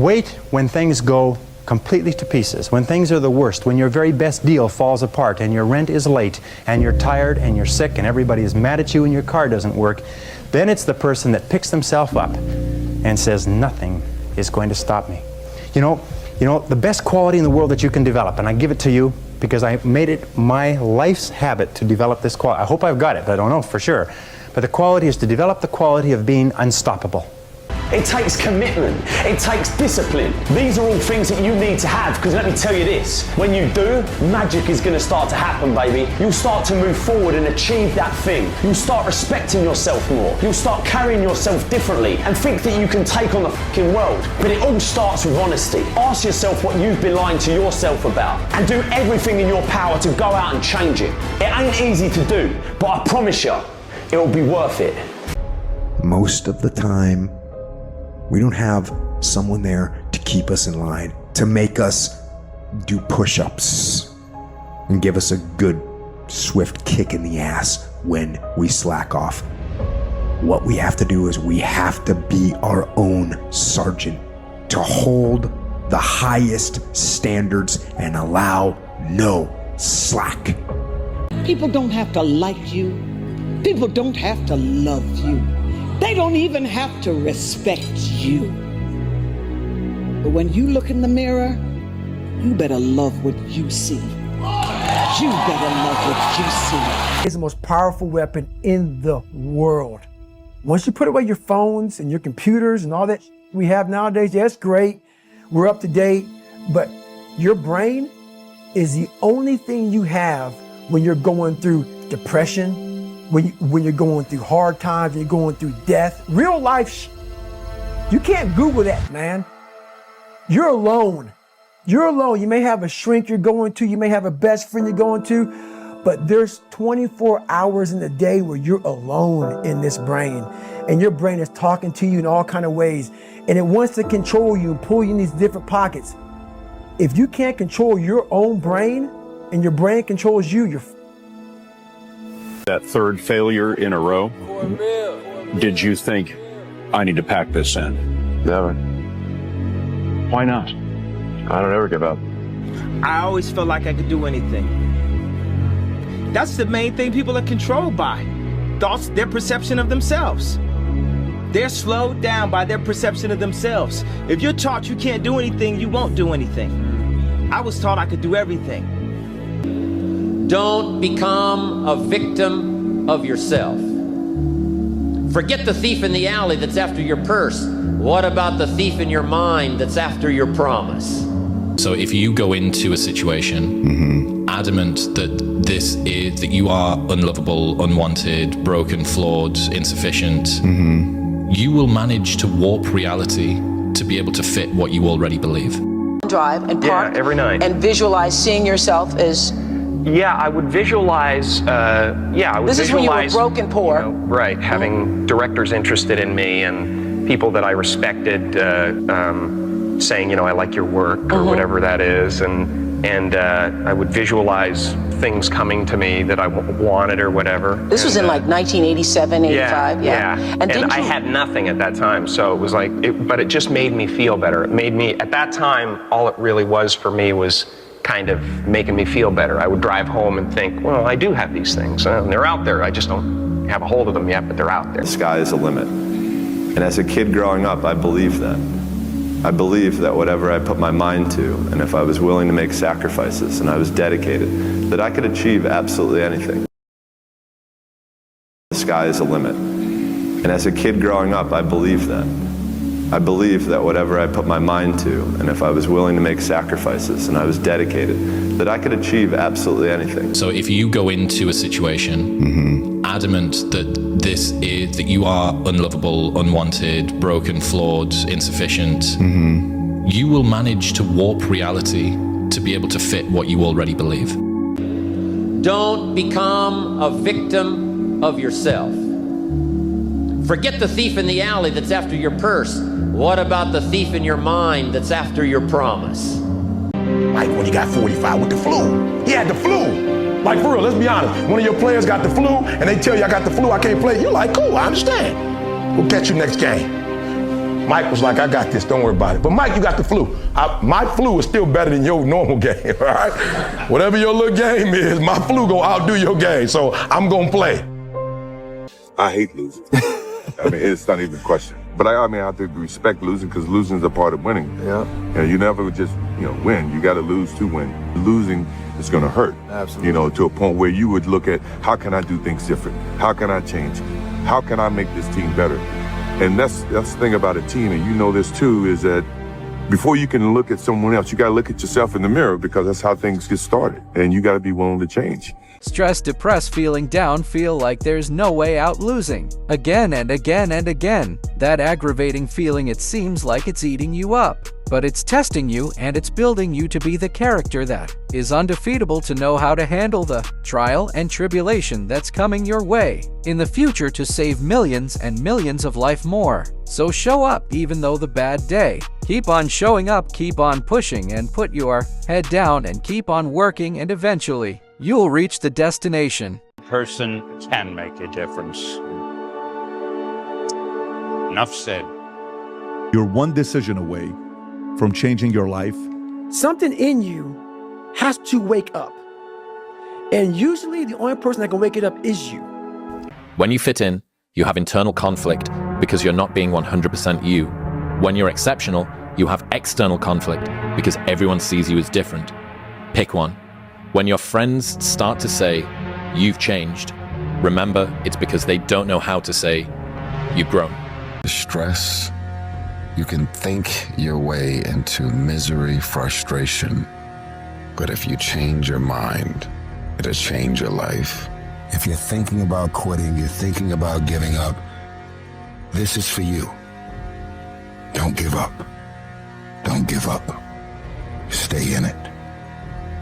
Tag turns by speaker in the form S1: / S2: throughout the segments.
S1: Wait when things go completely to pieces, when things are the worst, when your very best deal falls apart and your rent is late and you're tired and you're sick and everybody is mad at you and your car doesn't work. Then it's the person that picks themselves up and says, nothing is going to stop me. You know, the best quality in the world that you can develop, and I give it to you because I made it my life's habit to develop this quality. I hope I've got it, but I don't know for sure. But the quality is to develop the quality of being unstoppable.
S2: It takes commitment. It takes discipline. These are all things that you need to have, because let me tell you this, when you do, magic is going to start to happen, baby. You'll start to move forward and achieve that thing. You'll start respecting yourself more. You'll start carrying yourself differently and think that you can take on the fucking world. But it all starts with honesty. Ask yourself what you've been lying to yourself about and do everything in your power to go out and change it. It ain't easy to do, but I promise you, it'll be worth it.
S3: Most of the time, we don't have someone there to keep us in line, to make us do push-ups and give us a good, swift kick in the ass when we slack off. What we have to do is we have to be our own sergeant, to hold the highest standards and allow no slack.
S4: People don't have to like you. People don't have to love you. They don't even have to respect you. But when you look in the mirror, you better love what you see. You better love what you see.
S5: It's the most powerful weapon in the world. Once you put away your phones and your computers and all that we have nowadays, yeah, it's great. We're up to date. But your brain is the only thing you have when you're going through depression, when you're going through hard times, you're going through death, real life you can't Google that, man. You're alone. You're alone. You may have a shrink you're going to, you may have a best friend you're going to, but there's 24 hours in the day where you're alone in this brain, and your brain is talking to you in all kind of ways, and it wants to control you and pull you in these different pockets. If you can't control your own brain, and your brain controls you, you're
S6: that third failure in a row, did you think, I need to pack this in?
S7: Never.
S6: Why not?
S7: I don't ever give up.
S8: I always felt like I could do anything. That's the main thing people are controlled by. Thoughts, their perception of themselves. They're slowed down by their perception of themselves. If you're taught you can't do anything, you won't do anything. I was taught I could do everything.
S9: Don't become a victim of yourself. Forget the thief in the alley that's after your purse. What about the thief in your mind that's after your promise?
S10: So if you go into a situation adamant that you are unlovable, unwanted, broken, flawed, insufficient, you will manage to warp reality to be able to fit what you already believe.
S11: Drive and park
S7: every night
S11: and visualize seeing yourself as.
S7: Yeah, I would visualize.
S11: This is when you were broke and poor.
S7: You know, right, having directors interested in me and people that I respected saying, you know, I like your work or whatever that is, and I would visualize things coming to me that I wanted or whatever.
S11: This was in like 1987, 85.
S7: Yeah. And I had nothing at that time, so it was like, but it just made me feel better. It made me, at that time, all it really was for me was kind of making me feel better. I would drive home and think, well, I do have these things, and they're out there. I just don't have a hold of them yet, but they're out there.
S12: The sky is the limit. And as a kid growing up, I believed that. I believed that whatever I put my mind to, and if I was willing to make sacrifices and I was dedicated, that I could achieve absolutely anything. The sky is the limit. And as a kid growing up, I believed that. I believed that whatever I put my mind to, and if I was willing to make sacrifices and I was dedicated, that I could achieve absolutely anything.
S10: So if you go into a situation adamant that you are unlovable, unwanted, broken, flawed, insufficient, you will manage to warp reality to be able to fit what you already believe.
S9: Don't become a victim of yourself. Forget the thief in the alley that's after your purse. What about the thief in your mind that's after your promise?
S13: Like when you got 45 with the flu. He had the flu. Like for real, let's be honest. One of your players got the flu and they tell you I got the flu, I can't play. You're like, cool, I understand. We'll catch you next game. Mike was like, I got this, don't worry about it. But Mike, you got the flu. My flu is still better than your normal game, all right? Whatever your little game is, my flu gonna outdo your game, so I'm gonna play.
S14: I hate losing. I mean, it's not even a question. But I mean, I have to respect losing because losing is a part of winning.
S15: Yeah.
S14: You never just, win. You got to lose to win. Losing is going to hurt.
S15: Absolutely.
S14: To a point where you would look at how can I do things different? How can I change? How can I make this team better? And that's the thing about a team, and you know this too, is that before you can look at someone else, you got to look at yourself in the mirror because that's how things get started. And you got to be willing to change.
S16: Stressed, depressed, feeling down, feel like there's no way out, losing. Again and again and again. That aggravating feeling, it seems like it's eating you up. But it's testing you and it's building you to be the character that is undefeatable, to know how to handle the trial and tribulation that's coming your way in the future to save millions and millions of life more. So show up even though the bad day. Keep on showing up, keep on pushing, and put your head down and keep on working, and eventually you'll reach the destination.
S6: Person can make a difference. Enough said.
S17: You're one decision away from changing your life.
S5: Something in you has to wake up. And usually the only person that can wake it up is you.
S10: When you fit in, you have internal conflict because you're not being 100% you. When you're exceptional, you have external conflict because everyone sees you as different. Pick one. When your friends start to say, you've changed, remember it's because they don't know how to say, you've grown.
S18: Stress, you can think your way into misery, frustration. But if you change your mind, it'll change your life. If you're thinking about quitting, you're thinking about giving up, this is for you. Don't give up. Don't give up. Stay in it.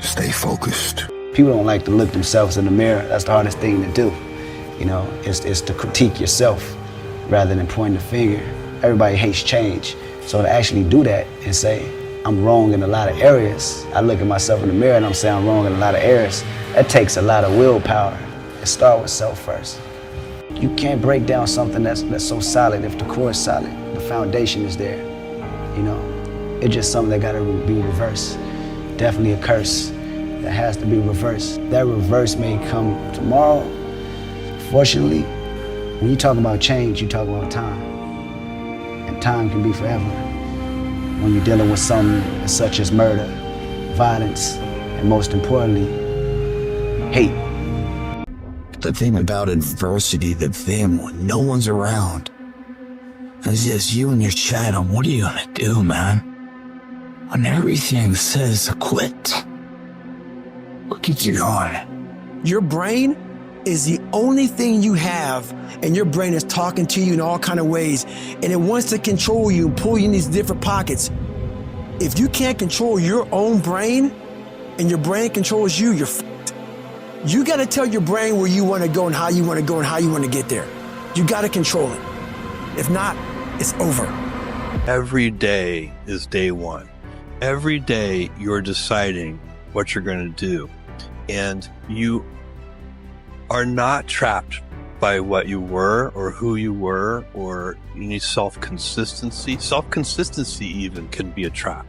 S18: Stay focused.
S19: People don't like to look themselves in the mirror. That's the hardest thing to do. It's to critique yourself rather than point the finger. Everybody hates change. So to actually do that and say, I'm wrong in a lot of areas. I look at myself in the mirror and I'm saying I'm wrong in a lot of areas. That takes a lot of willpower. It starts with self first. You can't break down something that's so solid if the core is solid. The foundation is there. It's just something that gotta be reversed. Definitely a curse that has to be reversed. That reverse may come tomorrow. Fortunately, when you talk about change, you talk about time. And time can be forever. When you're dealing with something such as murder, violence, and most importantly, hate.
S18: The thing about adversity, the thing when no one's around, it's just you and your shadow. What are you gonna do, man? When everything says to quit, what keeps you going?
S5: Your brain is the only thing you have, and your brain is talking to you in all kind of ways, and it wants to control you and pull you in these different pockets. If you can't control your own brain, and your brain controls you, you're f***ed. You gotta tell your brain where you wanna go and how you wanna go and how you wanna get there. You gotta control it. If not, it's over.
S15: Every day is day one. Every day you're deciding what you're going to do. And you are not trapped by what you were or who you were, or you need self-consistency. Self-consistency even can be a trap.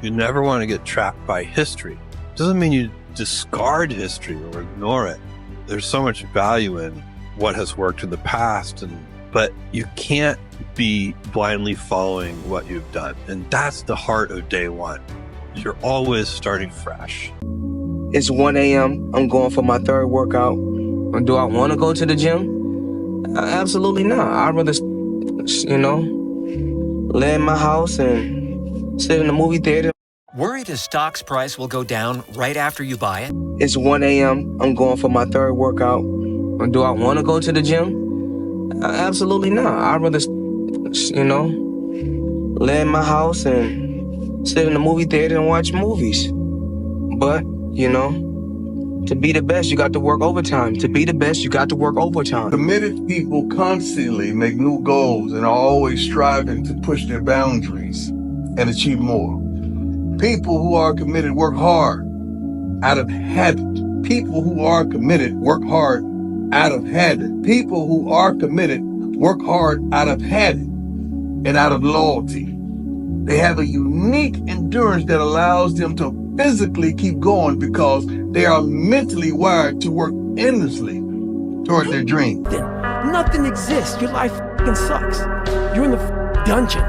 S15: You never want to get trapped by history. Doesn't mean you discard history or ignore it. There's so much value in what has worked in the past, but you can't be blindly following what you've done. And that's the heart of day one. You're always starting fresh.
S20: It's 1 a.m. I'm going for my third workout. Do I want to go to the gym? Absolutely not. I'd rather, lay in my house and sit in the movie theater.
S21: Worried a stock's price will go down right after you buy it?
S20: It's 1 a.m. I'm going for my third workout. Do I want to go to the gym? Absolutely not. I'd rather, lay in my house and sit in the movie theater and watch movies. But, to be the best, you got to work overtime. To be the best, you got to work overtime.
S22: Committed people constantly make new goals and are always striving to push their boundaries and achieve more. People who are committed work hard out of habit. People who are committed work hard out of habit. People who are committed work hard out of habit. and out of loyalty. They have a unique endurance that allows them to physically keep going because they are mentally wired to work endlessly toward their dream.
S5: Nothing exists. Your life fucking sucks. You're in the dungeon.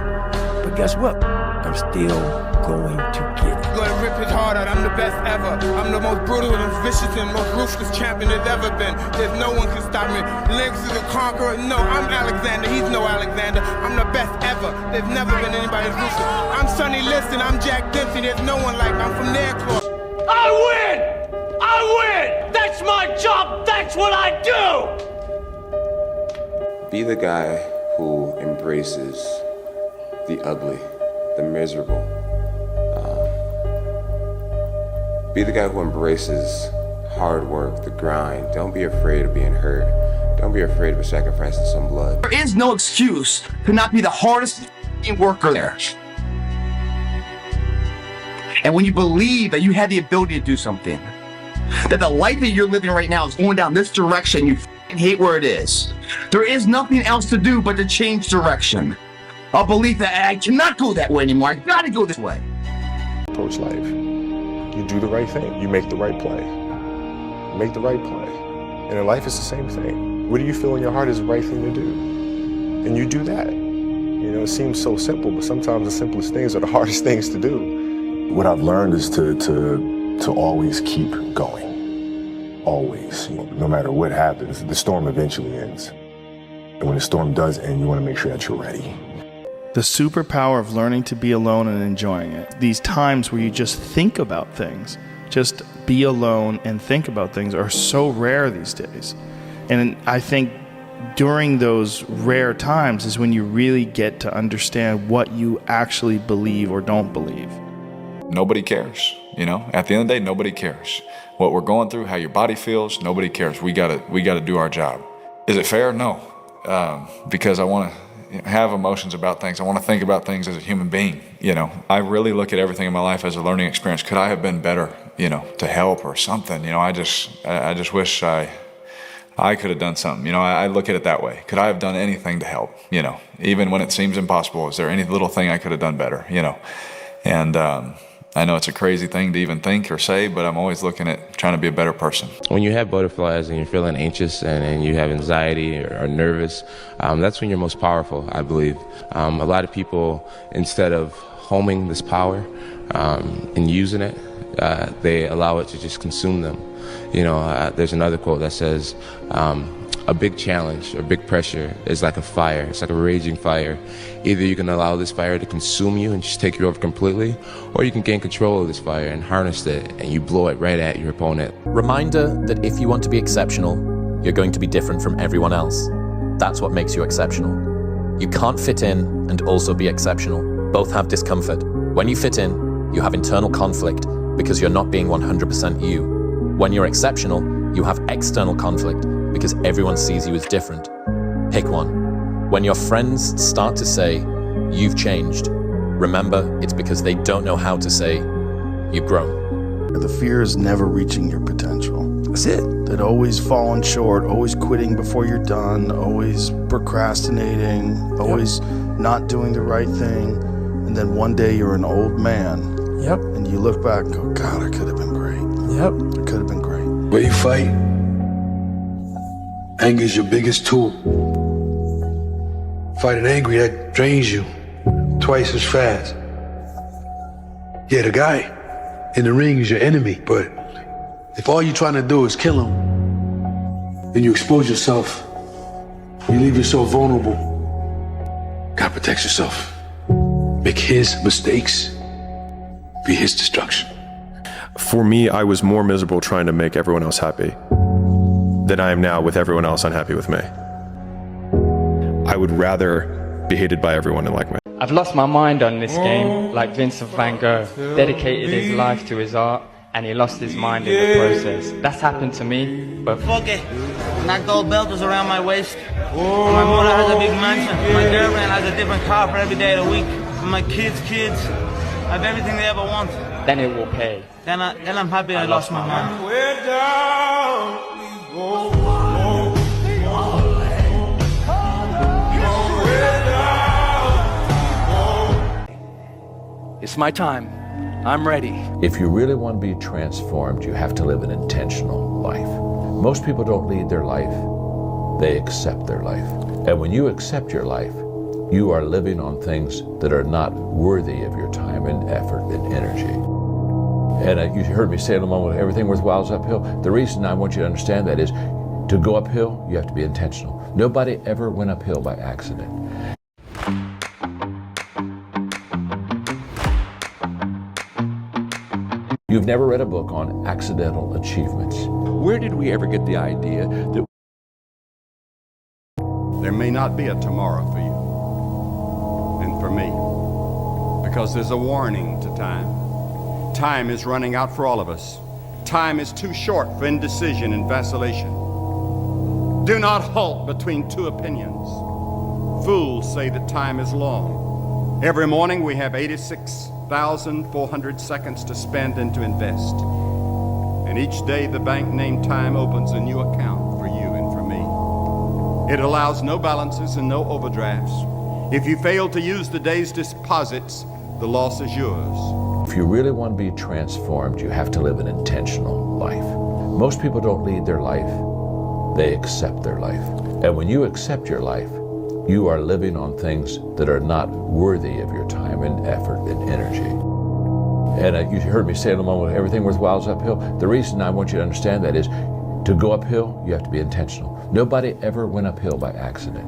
S5: But guess what? I'm still going to get it.
S1: Gonna rip his heart out, I'm the best ever. I'm the most brutal and vicious and most ruthless champion there's ever been. There's no one can stop me. Lynx is a conqueror. No, I'm Alexander. He's no Alexander. I'm the best ever. There's never been anybody as ruthless. I'm Sonny Liston. I'm Jack Dempsey. There's no one like me. I'm from Nairclaw.
S2: I win! I win! That's my job! That's what I do!
S23: Be the guy who embraces the ugly, the miserable. Be the guy who embraces hard work, the grind. Don't be afraid of being hurt. Don't be afraid of sacrificing some blood.
S24: There is no excuse to not be the hardest worker there. And when you believe that you have the ability to do something, that the life that you're living right now is going down this direction, you hate where it is. There is nothing else to do but to change direction. A belief that I cannot go that way anymore. I gotta go this way.
S25: Approach life. You do the right thing. You make the right play. Make the right play. And in life, it's the same thing. What do you feel in your heart is the right thing to do? And you do that. You know, it seems so simple, but sometimes the simplest things are the hardest things to do.
S26: What I've learned is to always keep going. Always. You know, no matter what happens, the storm eventually ends. And when the storm does end, you want to make sure that you're ready.
S27: The superpower of learning to be alone and enjoying it. These times where you just think about things, just be alone and think about things are so rare these days. And I think during those rare times is when you really get to understand what you actually believe or don't believe.
S28: Nobody cares, you know? At the end of the day, nobody cares. What we're going through, how your body feels, nobody cares. We gotta do our job. Is it fair? No. Because I want to have emotions about things. I want to think about things as a human being. You know, I really look at everything in my life as a learning experience. Could I have been better, you know, to help or something? You know, I just wish I could have done something. You know, I look at it that way. Could I have done anything to help? You know, even when it seems impossible, is there any little thing I could have done better? You know, and I know it's a crazy thing to even think or say, but I'm always looking at trying to be a better person.
S29: When you have butterflies and you're feeling anxious and you have anxiety or nervous, that's when you're most powerful, I believe. A lot of people, instead of homing this power and using it, they allow it to just consume them. You know, there's another quote that says, a big challenge or big pressure is like a fire. It's like a raging fire. Either you can allow this fire to consume you and just take you over completely, or you can gain control of this fire and harness it and you blow it right at your opponent.
S10: Reminder that if you want to be exceptional, you're going to be different from everyone else. That's what makes you exceptional. You can't fit in and also be exceptional. Both have discomfort. When you fit in, you have internal conflict because you're not being 100% you. When you're exceptional, you have external conflict because everyone sees you as different. Pick one. When your friends start to say, you've changed, remember it's because they don't know how to say, you've grown.
S30: The fear is never reaching your potential.
S5: That's it.
S30: That always falling short, always quitting before you're done, always procrastinating, always not doing the right thing. And then one day you're an old man.
S5: Yep.
S30: And you look back and go, God, I could have been great.
S5: Yep.
S30: I could have been great.
S31: Where you fight, anger is your biggest tool. Fighting angry, that drains you twice as fast. Yeah, the guy in the ring is your enemy, but if all you're trying to do is kill him, then you expose yourself. You leave yourself vulnerable. God protects yourself. Make his mistakes be his destruction.
S32: For me, I was more miserable trying to make everyone else happy than I am now with everyone else unhappy with me. I would rather be hated by everyone and like me.
S33: I've lost my mind on this game, like Vincent van Gogh, dedicated his life to his art, and he lost his mind in the process. That's happened to me, but
S34: fuck it. My gold belt was around my waist. My mother has a big mansion. My girlfriend has a different car for every day of the week. My kids have everything they ever want.
S33: Then it will pay.
S34: Then I'm happy I lost my mind.
S1: We're down, we go.
S3: It's my time. I'm ready.
S4: If you really want to be transformed, you have to live an intentional life. Most people don't lead their life, they accept their life. And when you accept your life, you are living on things that are not worthy of your time and effort and energy. And you heard me say in a moment, everything worthwhile is uphill. The reason I want you to understand that is to go uphill, you have to be intentional. Nobody ever went uphill by accident. You've never read a book on accidental achievements.
S6: Where did we ever get the idea that
S7: there may not be a tomorrow for you and for me, because there's a warning to time. Time is running out for all of us. Time is too short for indecision and vacillation. Do not halt between two opinions. Fools say that time is long. Every morning we have 86,400 seconds to spend and to invest. And each day the bank named time opens a new account for you and for me. It allows no balances and no overdrafts. If you fail to use the day's deposits, the loss is yours.
S4: If you really want to be transformed, you have to live an intentional life. Most people don't lead their life, they accept their life. And when you accept your life, you are living on things that are not worthy of your time and effort and energy. And you heard me say in a moment, everything worthwhile is uphill. The reason I want you to understand that is to go uphill, you have to be intentional. Nobody ever went uphill by accident.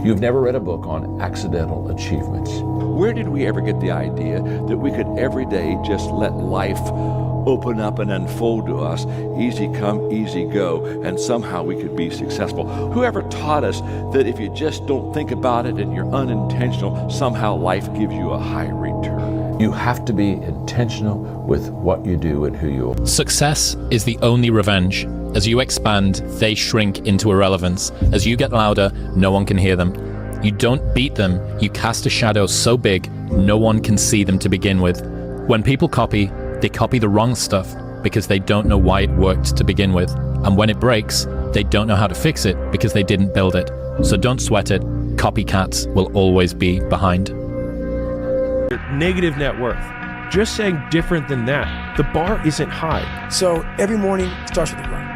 S4: You've never read a book on accidental achievements.
S6: Where did we ever get the idea that we could every day just let life open up and unfold to us, easy come, easy go, and somehow we could be successful? Whoever taught us that if you just don't think about it and you're unintentional, somehow life gives you a high return?
S4: You have to be intentional with what you do and who you are.
S10: Success is the only revenge. As you expand, they shrink into irrelevance. As you get louder, no one can hear them. You don't beat them, you cast a shadow so big, no one can see them to begin with. When people copy, they copy the wrong stuff because they don't know why it worked to begin with. And when it breaks, they don't know how to fix it because they didn't build it. So don't sweat it. Copycats will always be behind.
S8: Negative net worth. Just saying different than that. The bar isn't high.
S5: So every morning starts with a run.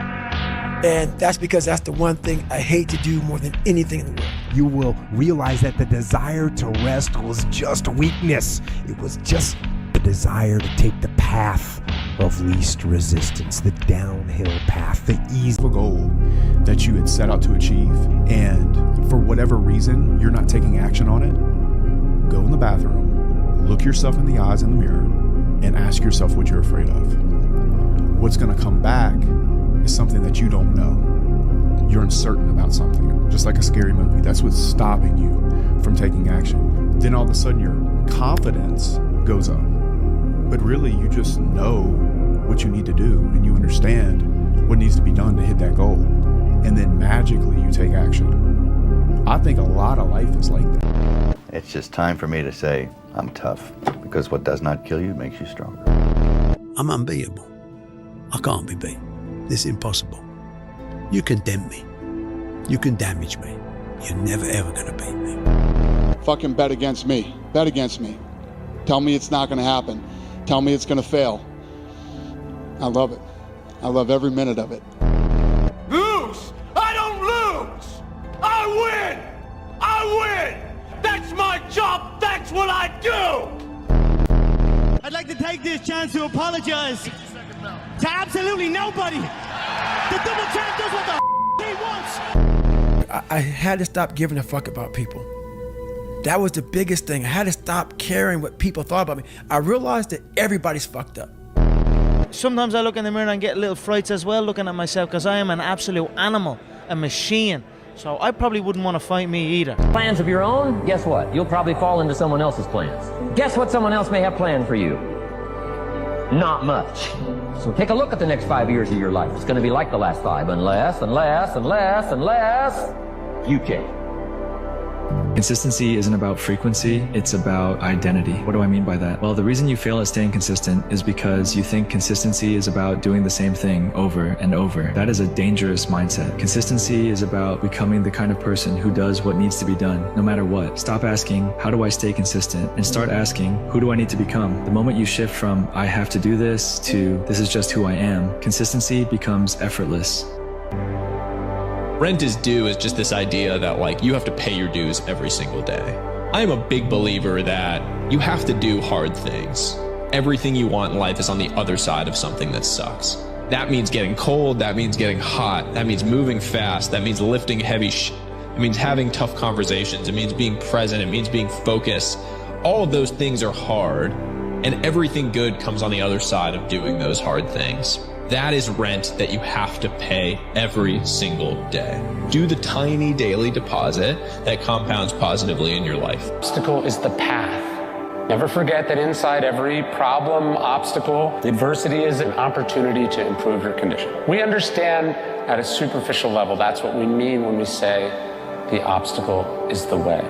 S5: And that's because that's the one thing I hate to do more than anything in the world.
S9: You will realize that the desire to rest was just weakness. It was just the desire to take the path of least resistance, the downhill path, the easy
S11: goal that you had set out to achieve, and for whatever reason you're not taking action on it. Go in the bathroom, look yourself in the eyes in the mirror, and ask yourself what you're afraid of. What's going to come back is something that you don't know. You're uncertain about something, just like a scary movie. That's what's stopping you from taking action. Then all of a sudden your confidence goes up. But really you just know what you need to do and you understand what needs to be done to hit that goal. And then magically you take action. I think a lot of life is like that.
S12: It's just time for me to say I'm tough, because what does not kill you makes you stronger.
S31: I'm unbeatable. I can't be beat. It's impossible. You condemn me. You can damage me. You're never ever gonna beat me.
S13: Fucking bet against me. Bet against me. Tell me it's not gonna happen. Tell me it's gonna fail. I love it. I love every minute of it.
S2: Lose! I don't lose! I win! I win! That's my job! That's what I do!
S14: I'd like to take this chance to apologize to absolutely nobody. The double champ does what the he wants.
S5: I had to stop giving a fuck about people. That was the biggest thing. I had to stop caring what people thought about me. I realized that everybody's fucked up.
S14: Sometimes I look in the mirror and get little frights as well looking at myself, because I am an absolute animal, a machine. So I probably wouldn't want to fight me either.
S16: Plans of your own? Guess what? You'll probably fall into someone else's plans. Guess what someone else may have planned for you? Not much. So take a look at the next 5 years of your life. It's going to be like the last 5, unless you change.
S15: Consistency isn't about frequency, it's about identity. What do I mean by that? Well, the reason you fail at staying consistent is because you think consistency is about doing the same thing over and over. That is a dangerous mindset. Consistency is about becoming the kind of person who does what needs to be done, no matter what. Stop asking, how do I stay consistent? And start asking, who do I need to become? The moment you shift from, I have to do this, to this is just who I am, consistency becomes effortless.
S10: Rent is due is just this idea that like you have to pay your dues every single day. I am a big believer that you have to do hard things. Everything you want in life is on the other side of something that sucks. That means getting cold, that means getting hot, that means moving fast, that means lifting heavy shit. It means having tough conversations, it means being present, it means being focused. All of those things are hard, and everything good comes on the other side of doing those hard things. That is rent that you have to pay every single day. Do the tiny daily deposit that compounds positively in your life.
S17: Obstacle is the path. Never forget that inside every problem, obstacle, adversity is an opportunity to improve your condition. We understand at a superficial level that's what we mean when we say the obstacle is the way.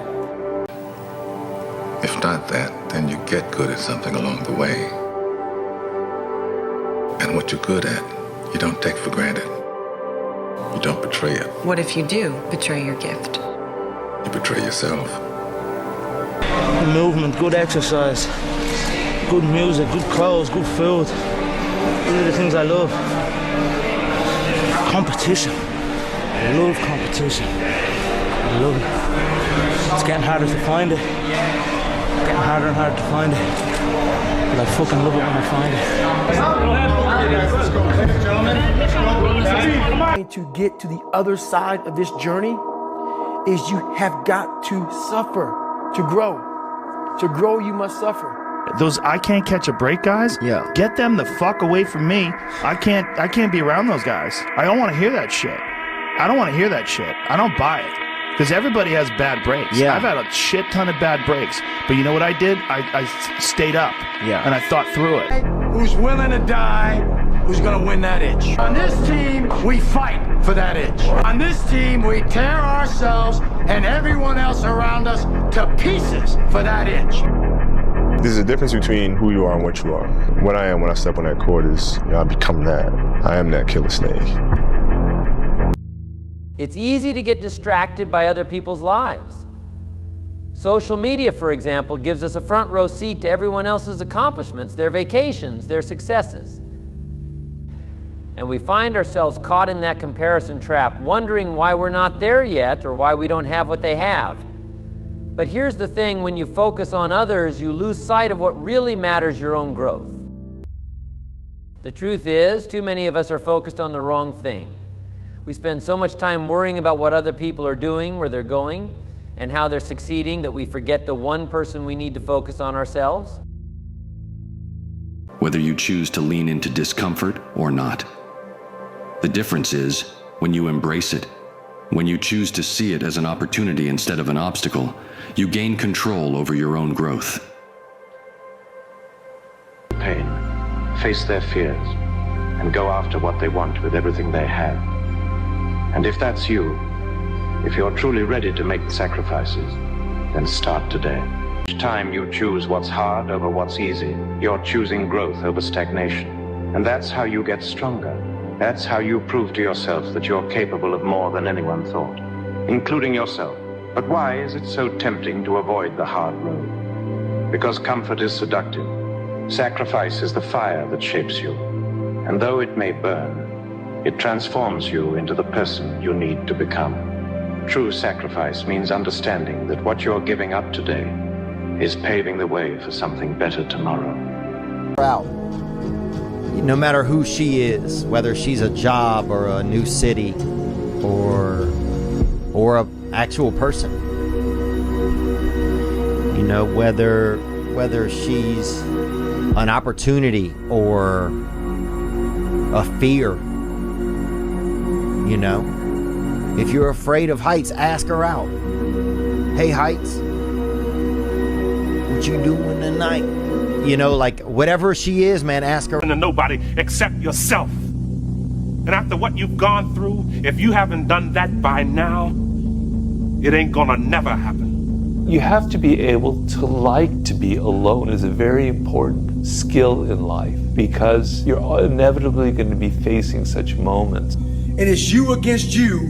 S18: If not that, then you get good at something along the way. And what you're good at, you don't take for granted. You don't betray it.
S19: What if you do betray your gift?
S18: You betray yourself.
S14: Movement, good exercise, good music, good clothes, good food. These are the things I love. Competition. I love competition. I love it. It's getting harder to find it. Getting harder and harder to find it. But I fucking love it when I find it.
S5: To get to the other side of this journey is you have got to suffer to grow. To grow, you must suffer.
S30: Those I can't catch a break guys, get them the fuck away from me. I can't be around those guys. I don't want to hear that shit. I don't want to hear that shit. I don't buy it. Because everybody has bad breaks.
S20: Yeah.
S30: I've had a shit ton of bad breaks. But you know what I did? I stayed up.
S20: Yeah.
S30: And I thought through it.
S2: Who's willing to die, who's gonna win that itch. On this team, we fight for that itch. On this team, we tear ourselves and everyone else around us to pieces for that itch.
S21: There's a difference between who you are and what you are. What I am when I step on that court is, I become that. I am that killer snake.
S22: It's easy to get distracted by other people's lives. Social media, for example, gives us a front row seat to everyone else's accomplishments, their vacations, their successes. And we find ourselves caught in that comparison trap, wondering why we're not there yet or why we don't have what they have. But here's the thing, when you focus on others, you lose sight of what really matters, your own growth. The truth is, too many of us are focused on the wrong thing. We spend so much time worrying about what other people are doing, where they're going, and how they're succeeding that we forget the one person we need to focus on ourselves.
S23: Whether you choose to lean into discomfort or not. The difference is when you embrace it, when you choose to see it as an opportunity instead of an obstacle, you gain control over your own growth.
S24: Pain, face their fears, and go after what they want with everything they have. And if that's you, if you're truly ready to make the sacrifices, then start today. Each time you choose what's hard over what's easy, you're choosing growth over stagnation. And that's how you get stronger. That's how you prove to yourself that you're capable of more than anyone thought, including yourself. But why is it so tempting to avoid the hard road? Because comfort is seductive. Sacrifice is the fire that shapes you. And though it may burn, it transforms you into the person you need to become. True sacrifice means understanding that what you're giving up today is paving the way for something better tomorrow.
S20: Out. No matter who she is, whether she's a job or a new city or a actual person. You know, whether she's an opportunity or a fear. You know, if you're afraid of heights, ask her out. Hey, heights, what you doing tonight? You know, like whatever she is, man, ask her.
S8: To nobody except yourself. And after what you've gone through, if you haven't done that by now, it ain't gonna never happen.
S1: You have to be able to like to be alone is a very important skill in life because you're inevitably going to be facing such moments.
S5: And it's you against you,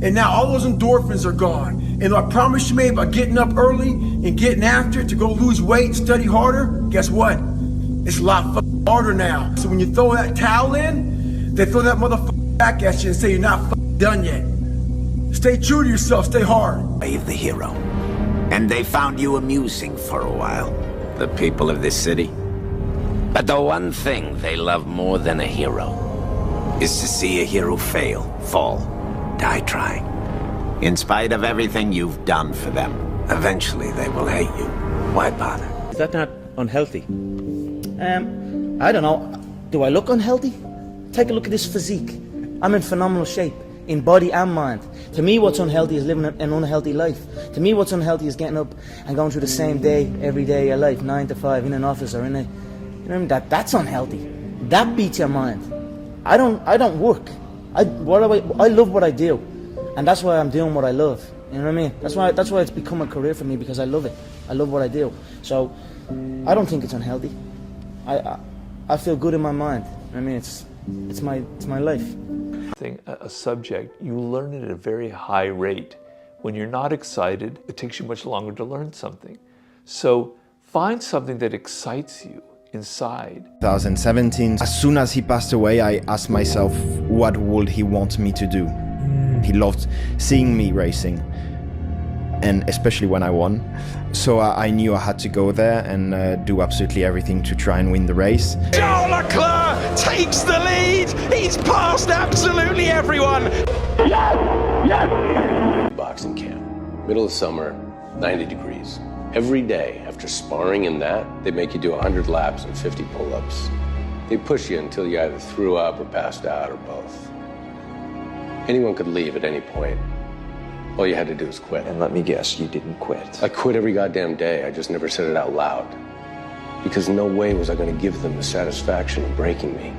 S5: and now all those endorphins are gone. And I promise you made by getting up early and getting after it to go lose weight, study harder, guess what? It's a lot harder now. So when you throw that towel in, they throw that motherfucker back at you and say you're not done yet. Stay true to yourself, stay hard.
S3: Save the hero. And they found you amusing for a while, the people of this city. But the one thing they love more than a hero is to see a hero fail, fall, die trying. In spite of everything you've done for them, eventually they will hate you. Why bother?
S14: Is that not unhealthy? I don't know. Do I look unhealthy? Take a look at this physique. I'm in phenomenal shape, in body and mind. To me, what's unhealthy is living an unhealthy life. To me, what's unhealthy is getting up and going through the same day, every day of your life, 9 to 5, in an office or in a... You know, that's unhealthy. That beats your mind. I don't work. I love what I do. And that's why I'm doing what I love. You know what I mean? That's why it's become a career for me, because I love it. I love what I do. So I don't think it's unhealthy. I feel good in my mind. I mean, it's my life.
S1: A subject, you learn it at a very high rate. When you're not excited, it takes you much longer to learn something. So find something that excites you inside.
S4: 2017, as soon as he passed away, I asked myself, what would he want me to do? He loved seeing me racing, and especially when I won. So I knew I had to go there and do absolutely everything to try and win the race.
S6: Charles Leclerc takes the lead. He's passed absolutely everyone.
S7: Boxing camp, middle of summer, 90 degrees. Every day after sparring in that, they make you do 100 laps and 50 pull-ups. They push you until you either threw up or passed out or both. Anyone could leave at any point. All you had to do was quit.
S9: And let me guess, you didn't quit.
S7: I quit every goddamn day. I just never said it out loud. Because no way was I going to give them the satisfaction of breaking me.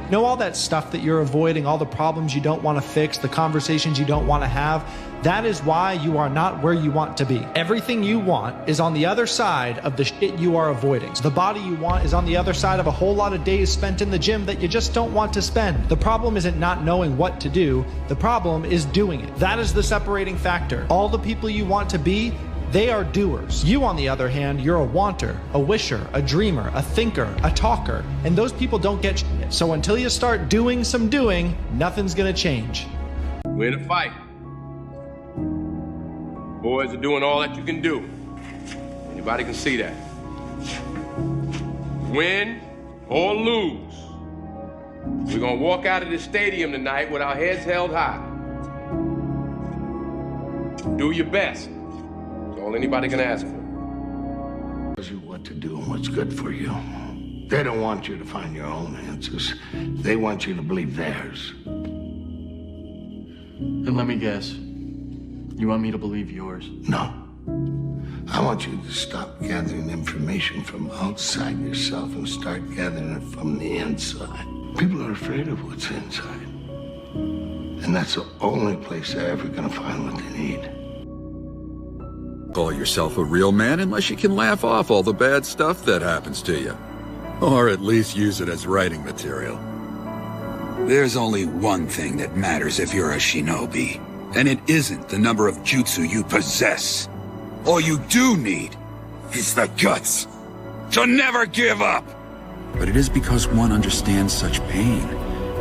S25: Know all that stuff that you're avoiding, all the problems you don't want to fix, the conversations you don't want to have? That is why you are not where you want to be. Everything you want is on the other side of the shit you are avoiding. The body you want is on the other side of a whole lot of days spent in the gym that you just don't want to spend. The problem isn't not knowing what to do. The problem is doing it. That is the separating factor. All the people you want to be, they are doers. You, on the other hand, you're a wanter, a wisher, a dreamer, a thinker, a talker, and those people don't get shit. So until you start doing some doing, nothing's gonna change.
S26: We're in a fight. Boys are doing all that you can do. Anybody can see that. Win or lose, we're gonna walk out of this stadium tonight with our heads held high. Do your best. All anybody can ask for.
S27: Tells you what to do and what's good for you. They don't want you to find your own answers. They want you to believe theirs.
S28: And let me guess, you want me to believe yours?
S27: No. I want you to stop gathering information from outside yourself and start gathering it from the inside. People are afraid of what's inside. And that's the only place they're ever gonna find what they need.
S29: Call yourself a real man unless you can laugh off all the bad stuff that happens to you. Or at least use it as writing material.
S32: There's only one thing that matters if you're a shinobi, and it isn't the number of jutsu you possess. All you do need is the guts to never give up.
S29: But it is because one understands such pain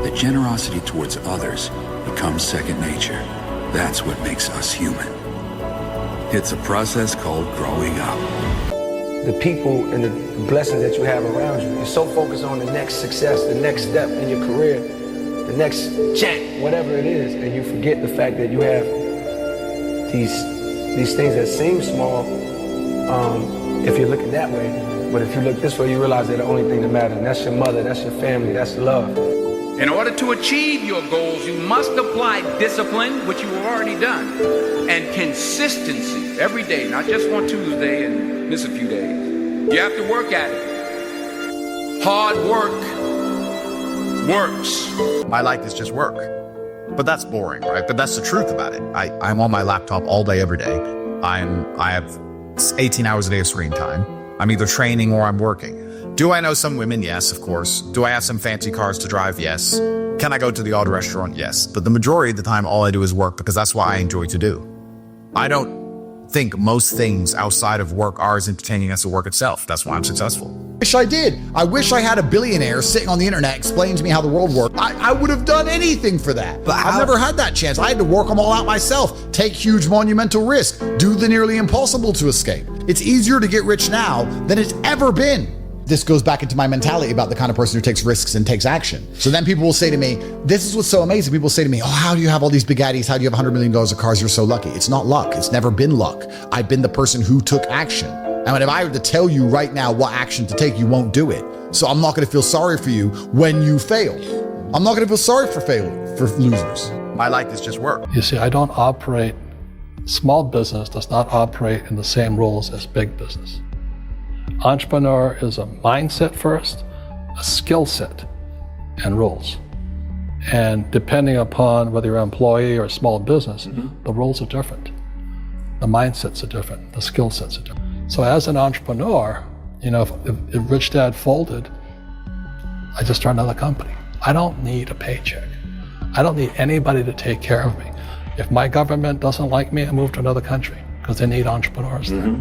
S29: that generosity towards others becomes second nature. That's what makes us human. It's a process called growing up.
S33: The people and the blessings that you have around you, you're so focused on the next success, the next step in your career, the next check, whatever it is, and you forget the fact that you have these things that seem small if you're looking that way. But if you look this way, you realize they're the only thing that matters. And that's your mother, that's your family, that's love.
S34: In order to achieve your goals, you must apply discipline, which you have already done, and consistency every day, not just on Tuesday and miss a few days. You have to work at it. Hard work works.
S35: My life is just work. But that's boring, right? But that's the truth about it. I'm on my laptop all day, every day. I have It's 18 hours a day of screen time. I'm either training or I'm working. Do I know some women? Yes, of course. Do I have some fancy cars to drive? Yes. Can I go to the odd restaurant? Yes. But the majority of the time, all I do is work because that's what I enjoy to do. I don't think most things outside of work are as entertaining as the work itself. That's why I'm successful. Wish I did. I wish I had a billionaire sitting on the internet explaining to me how the world worked. I would have done anything for that. But I've never had that chance. I had to work them all out myself, take huge monumental risks, do the nearly impossible to escape. It's easier to get rich now than it's ever been. This goes back into my mentality about the kind of person who takes risks and takes action. So then people will say to me, this is what's so amazing. People say to me, oh, how do you have all these Bugattis? How do you have $100 million of cars? You're so lucky. It's not luck. It's never been luck. I've been the person who took action. And if I were to tell you right now what action to take, you won't do it. So I'm not going to feel sorry for you when you fail. I'm not going to feel sorry for losers. My life is just work.
S2: You see, I don't operate, small business does not operate in the same rules as big business. Entrepreneur is a mindset first, a skill set, and rules. And depending upon whether you're an employee or a small business, the rules are different. The mindsets are different, the skill sets are different. So as an entrepreneur, you know, if Rich Dad folded, I just start another company. I don't need a paycheck. I don't need anybody to take care of me. If my government doesn't like me, I move to another country because they need entrepreneurs there.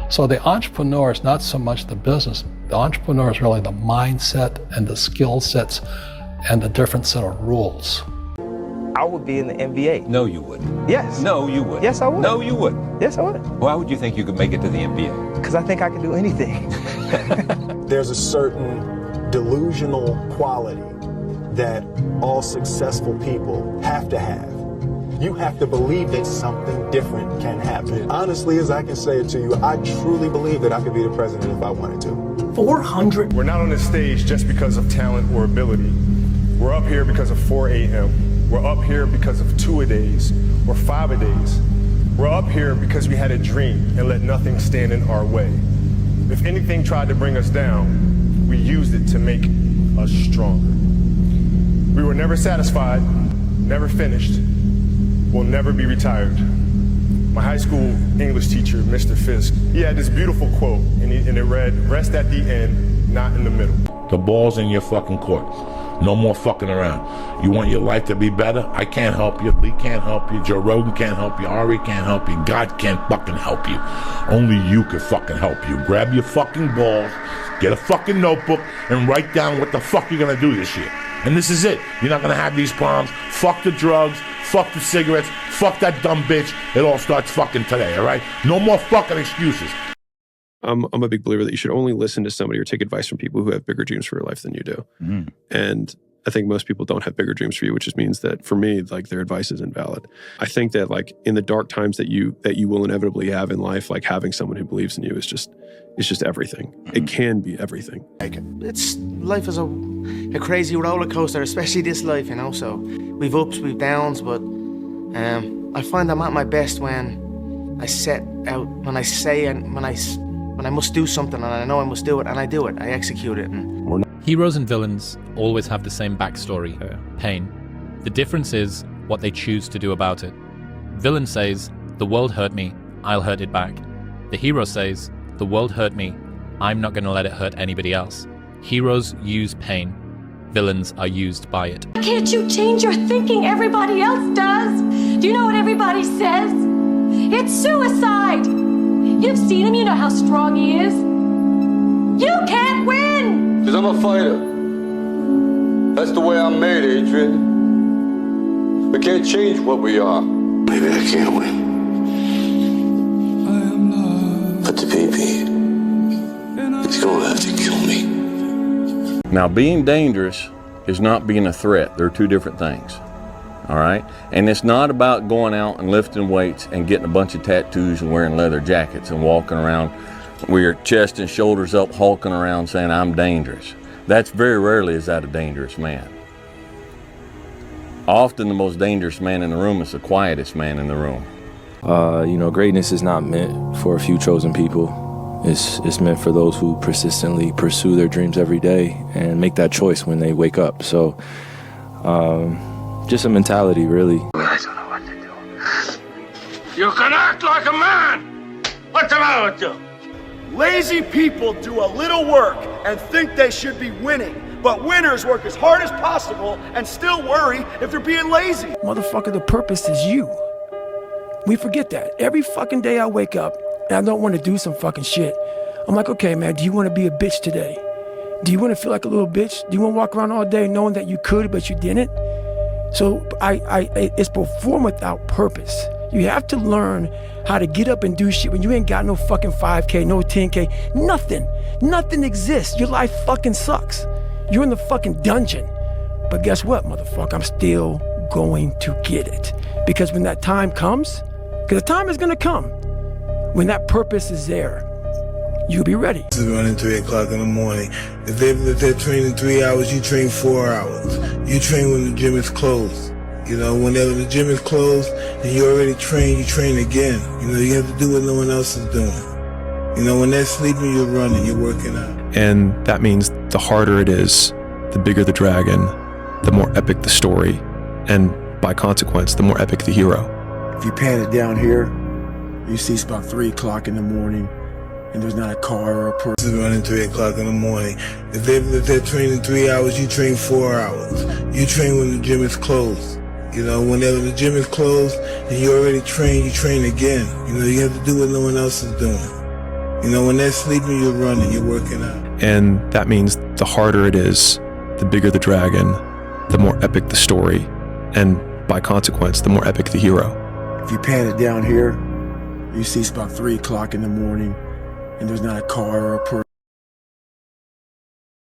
S2: So the entrepreneur is not so much the business. The entrepreneur is really the mindset and the skill sets and the different set of rules.
S10: I would be in the NBA.
S11: No, you wouldn't.
S10: Yes.
S11: No, you wouldn't.
S10: Yes, I would.
S11: No, you wouldn't.
S10: Yes, I would.
S11: Why would you think you could make it to the NBA?
S10: Because I think I can do anything.
S12: There's a certain delusional quality that all successful people have to have. You have to believe that something different can happen. Honestly, as I can say it to you, I truly believe that I could be the president if I wanted to.
S13: 400. We're not on this stage just because of talent or ability. We're up here because of 4 a.m. We're up here because of 2-a-days or 5-a-days. We're up here because we had a dream and let nothing stand in our way. If anything tried to bring us down, we used it to make us stronger. We were never satisfied, never finished, will never be retired. My high school English teacher, Mr. Fisk, he had this beautiful quote, and it read, "Rest at the end, not in the middle."
S15: The ball's in your fucking court. No more fucking around. You want your life to be better? I can't help you. Lee can't help you. Joe Rogan can't help you. Ari can't help you. God can't fucking help you. Only you can fucking help you. Grab your fucking balls, get a fucking notebook, and write down what the fuck you're gonna do this year. And this is it. You're not gonna have these problems. Fuck the drugs. Fuck the cigarettes. Fuck that dumb bitch. It all starts fucking today, all right? No more fucking excuses.
S16: I'm a big believer that you should only listen to somebody or take advice from people who have bigger dreams for your life than you do. And I think most people don't have bigger dreams for you, which just means that for me, like, their advice is invalid. I think that, like, in the dark times that you will inevitably have in life, like, having someone who believes in you is just everything. It can be everything.
S17: Life is a crazy roller coaster, especially this life, you know. So we've ups, we've downs, but I find I'm at my best when I set out, when I say and when I must do something and I know I must do it, and I do it. I execute it.
S18: Heroes and villains always have the same backstory, pain. The difference is what they choose to do about it. Villain says, the world hurt me, I'll hurt it back. The hero says, the world hurt me, I'm not going to let it hurt anybody else. Heroes use pain. Villains are used by it.
S19: Can't you change your thinking? Everybody else does. Do you know what everybody says? It's suicide. You've seen him, you know how strong he is. You can't win!
S21: Because I'm a fighter. That's the way I'm made, Adrian. We can't change what we are.
S27: Maybe I can't win. But the baby, it's gonna have to kill me.
S22: Now, being dangerous is not being a threat. They're two different things. All right? And it's not about going out and lifting weights and getting a bunch of tattoos and wearing leather jackets and walking around with your chest and shoulders up, hulking around saying, I'm dangerous. That's very rarely is that a dangerous man. Often the most dangerous man in the room is the quietest man in the room.
S9: You know, greatness is not meant for a few chosen people. It's meant for those who persistently pursue their dreams every day and make that choice when they wake up. So, just a mentality, really.
S21: I don't know what to do. You can act like a man!
S27: What's the matter with you?
S1: Lazy people do a little work and think they should be winning. But winners work as hard as possible and still worry if they're being lazy.
S33: Motherfucker, the purpose is you. We forget that. Every fucking day I wake up and I don't want to do some fucking shit. I'm like, okay, man, do you want to be a bitch today? Do you want to feel like a little bitch? Do you want to walk around all day knowing that you could, but you didn't? So it's perform without purpose. You have to learn how to get up and do shit when you ain't got no fucking 5K, no 10K, nothing. Nothing exists. Your life fucking sucks. You're in the fucking dungeon. But guess what, motherfucker? I'm still going to get it. Because when that time comes, because the time is gonna come, when that purpose is there, you'll be ready.
S3: This is running 3 o'clock in the morning. If they're training 3 hours, you train 4 hours. You train when the gym is closed. You know, whenever the gym is closed and you already trained, you train again. You know, you have to do what no one else is doing. You know, when they're sleeping, you're running, you're working out.
S16: And that means the harder it is, the bigger the dragon, the more epic the story, and by consequence, the more epic the hero.
S33: If you pan it down here, you see it's about 3 o'clock in the morning and there's not a car or a person.
S3: This is running 3 o'clock in the morning. If they're training 3 hours, you train 4 hours. You train when the gym is closed. You know, whenever the gym is closed and you already trained, you train again. You know, you have to do what no one else is doing. You know, when they're sleeping, you're running, you're working out.
S16: And that means the harder it is, the bigger the dragon, the more epic the story, and by consequence, the more epic the hero.
S33: If you pan it down here, you see it's about 3 o'clock in the morning and there's not a car or a person.